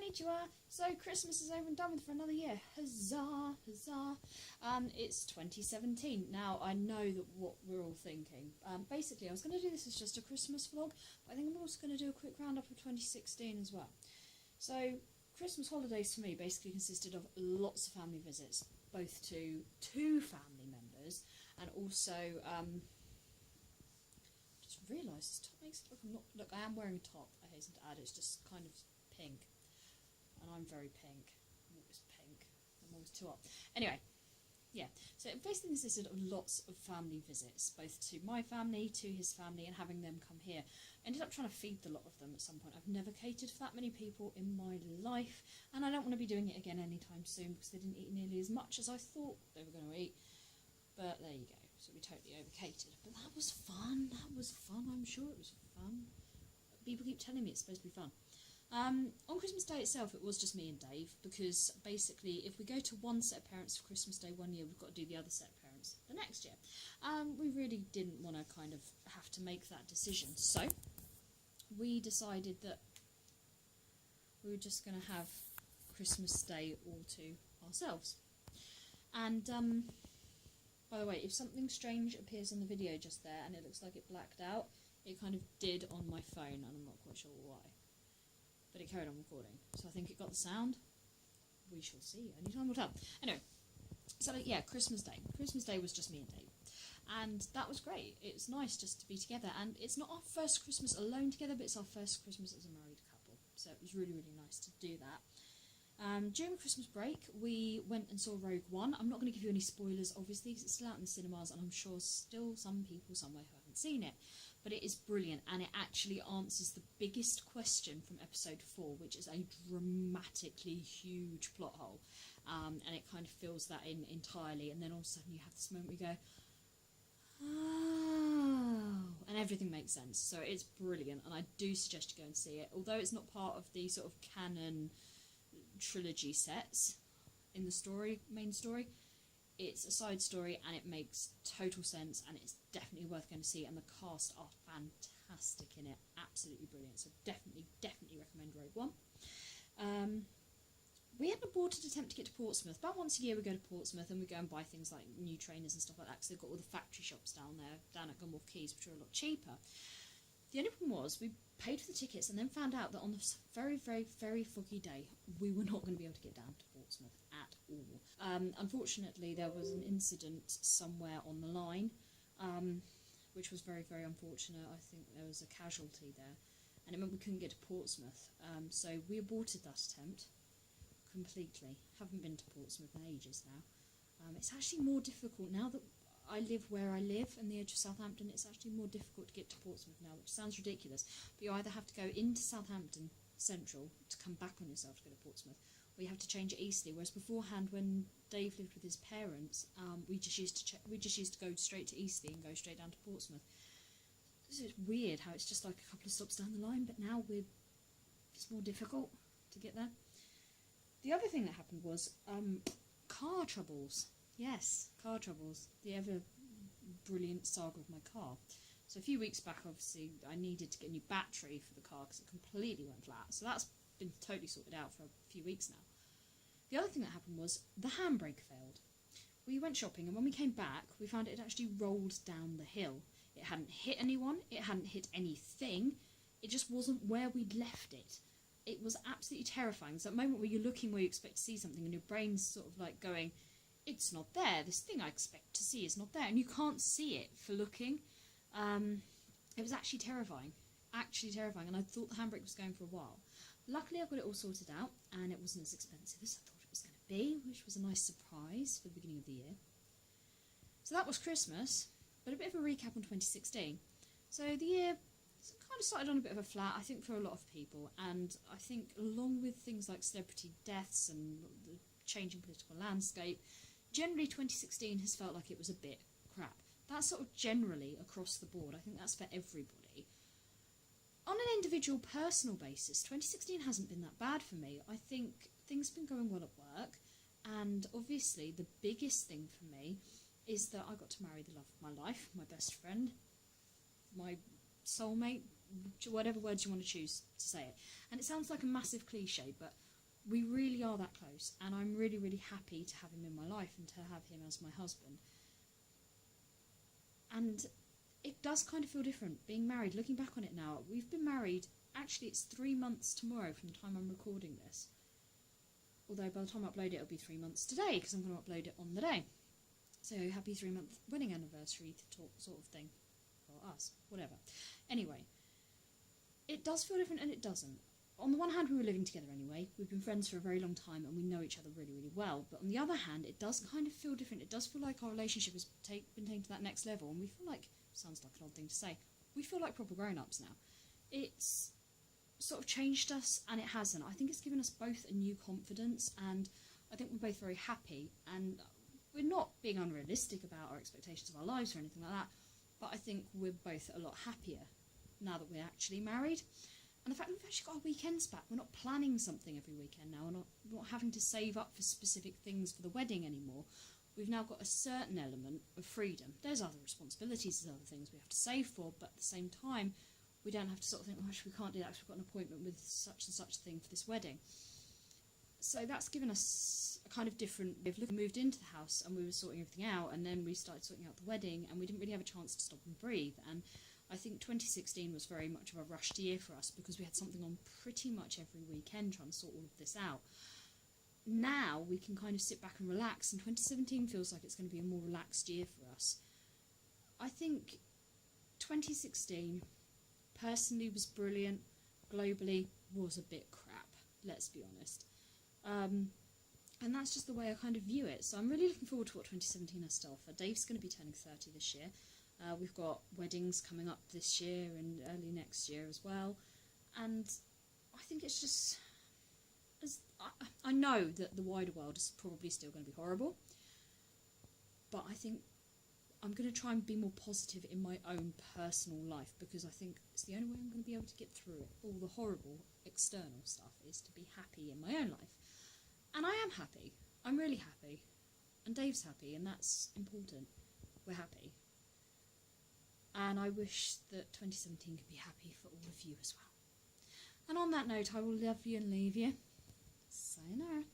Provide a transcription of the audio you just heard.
Konnichiwa! So Christmas is over and done with for another year. Huzzah! Huzzah! It's 2017. Now, I know that what we're all thinking. Basically, I was going to do this as just a Christmas vlog, but I think I'm also going to do a quick roundup of 2016 as well. So, Christmas holidays for me basically consisted of lots of family visits, both to two family members, and also, just realised this top makes it look look, I am wearing a top, I hasten to add, it's just kind of pink, and I'm very pink. I'm always pink. I'm always too hot. Anyway, yeah. So it basically consisted of lots of family visits, both to my family, to his family, and having them come here. I ended up trying to feed the lot of them at some point. I've never catered for that many people in my life, and I don't want to be doing it again anytime soon because they didn't eat nearly as much as I thought they were going to eat. But there you go. So we totally over-catered. But that was fun. That was fun. I'm sure it was fun. People keep telling me it's supposed to be fun. On Christmas Day itself, it was just me and Dave, because basically if we go to one set of parents for Christmas Day one year, we've got to do the other set of parents the next year. We really didn't want to kind of have to make that decision, so we decided that we were just going to have Christmas Day all to ourselves. And by the way, if something strange appears on the video just there and it looks like it blacked out, it kind of did on my phone, and I'm not quite sure why. But it carried on recording, so I think it got the sound. We shall see. Only time will tell. Anyway, so yeah, Christmas Day. Christmas Day was just me and Dave, and that was great. It's nice just to be together, and it's not our first Christmas alone together, but it's our first Christmas as a married couple. So it was really, really nice to do that. During Christmas break, we went and saw Rogue One. I'm not going to give you any spoilers, obviously, because it's still out in the cinemas, and I'm sure still some people somewhere who haven't seen it. But it is brilliant, and it actually answers the biggest question from episode 4, which is a dramatically huge plot hole. And it kind of fills that in entirely, and then all of a sudden you have this moment where you go, oh, and everything makes sense. So it's brilliant, and I do suggest you go and see it. Although it's not part of the sort of canon trilogy sets in the story, main story, it's a side story and it makes total sense, and it's definitely worth going to see, and the cast are fantastic in it, absolutely brilliant, so definitely recommend Rogue One. We had an aborted attempt to get to Portsmouth. About once a year we go to Portsmouth and we go and buy things like new trainers and stuff like that, because they've got all the factory shops down there, down at Gunwharf Quays, which are a lot cheaper. The only problem was we paid for the tickets and then found out that on this very, very, very foggy day we were not going to be able to get down to Portsmouth at all. Unfortunately, there was an incident somewhere on the line, which was very, very unfortunate. I think there was a casualty there, and it meant we couldn't get to Portsmouth. So we aborted that attempt completely. Haven't been to Portsmouth in ages now. It's actually more difficult now that I live where I live, in the edge of Southampton. It's actually more difficult to get to Portsmouth now, which sounds ridiculous, but you either have to go into Southampton Central to come back on yourself to go to Portsmouth, or you have to change at Eastleigh, whereas beforehand, when Dave lived with his parents, we just used to go straight to Eastleigh and go straight down to Portsmouth. So it's weird how it's just like a couple of stops down the line, but now it's more difficult to get there. The other thing that happened was car troubles. Yes, car troubles. The ever brilliant saga of my car. So a few weeks back, obviously, I needed to get a new battery for the car because it completely went flat. So that's been totally sorted out for a few weeks now. The other thing that happened was the handbrake failed. We went shopping, and when we came back, we found it had actually rolled down the hill. It hadn't hit anyone, it hadn't hit anything, it just wasn't where we'd left it. It was absolutely terrifying. It's that moment where you're looking where you expect to see something, and your brain's sort of like going, it's not there, this thing I expect to see is not there, and you can't see it for looking. It was actually terrifying, and I thought the handbrake was going for a while. Luckily I got it all sorted out, and it wasn't as expensive as I thought it was going to be, which was a nice surprise for the beginning of the year. So that was Christmas, but a bit of a recap on 2016. So the year kind of started on a bit of a flat, I think, for a lot of people, and I think along with things like celebrity deaths and the changing political landscape, generally 2016 has felt like it was a bit crap. That's sort of generally across the board. I think that's for everybody. On an individual personal basis, 2016 hasn't been that bad for me. I think things have been going well at work, and obviously the biggest thing for me is that I got to marry the love of my life, my best friend, my soulmate, whatever words you want to choose to say it. And it sounds like a massive cliche, but We really are that close, and I'm really, really happy to have him in my life and to have him as my husband. And it does kind of feel different being married. Looking back on it now, we've been married, actually it's 3 months tomorrow from the time I'm recording this. Although by the time I upload it, it'll be 3 months today, because I'm going to upload it on the day. So happy 3-month wedding anniversary sort of thing for us, whatever. Anyway, it does feel different and it doesn't. On the one hand, we were living together anyway. We've been friends for a very long time and we know each other really, really well. But on the other hand, it does kind of feel different. It does feel like our relationship has been taken to that next level, and we feel like, sounds like an odd thing to say, we feel like proper grown-ups now. It's sort of changed us, and it hasn't. I think it's given us both a new confidence, and I think we're both very happy. And we're not being unrealistic about our expectations of our lives or anything like that, but I think we're both a lot happier now that we're actually married. And the fact that we've actually got our weekends back, we're not planning something every weekend now, we're not having to save up for specific things for the wedding anymore. We've now got a certain element of freedom. There's other responsibilities, there's other things we have to save for, but at the same time, we don't have to sort of think, oh, actually, we can't do that because we've got an appointment with such and such thing for this wedding. So that's given us a kind of different... We moved into the house and we were sorting everything out, and then we started sorting out the wedding, and we didn't really have a chance to stop and breathe. And I think 2016 was very much of a rushed year for us because we had something on pretty much every weekend trying to sort all of this out. Now we can kind of sit back and relax, and 2017 feels like it's going to be a more relaxed year for us. I think 2016 personally was brilliant. Globally was a bit crap, let's be honest. And that's just the way I kind of view it. So I'm really looking forward to what 2017 has to offer. Dave's going to be turning 30 this year. We've got weddings coming up this year and early next year as well. And I think it's just... I know that the wider world is probably still going to be horrible. But I think I'm going to try and be more positive in my own personal life, because I think it's the only way I'm going to be able to get through it. All the horrible external stuff is to be happy in my own life. And I am happy. I'm really happy. And Dave's happy, and that's important. We're happy. And I wish that 2017 could be happy for all of you as well. And on that note, I will love you and leave you. Sayonara.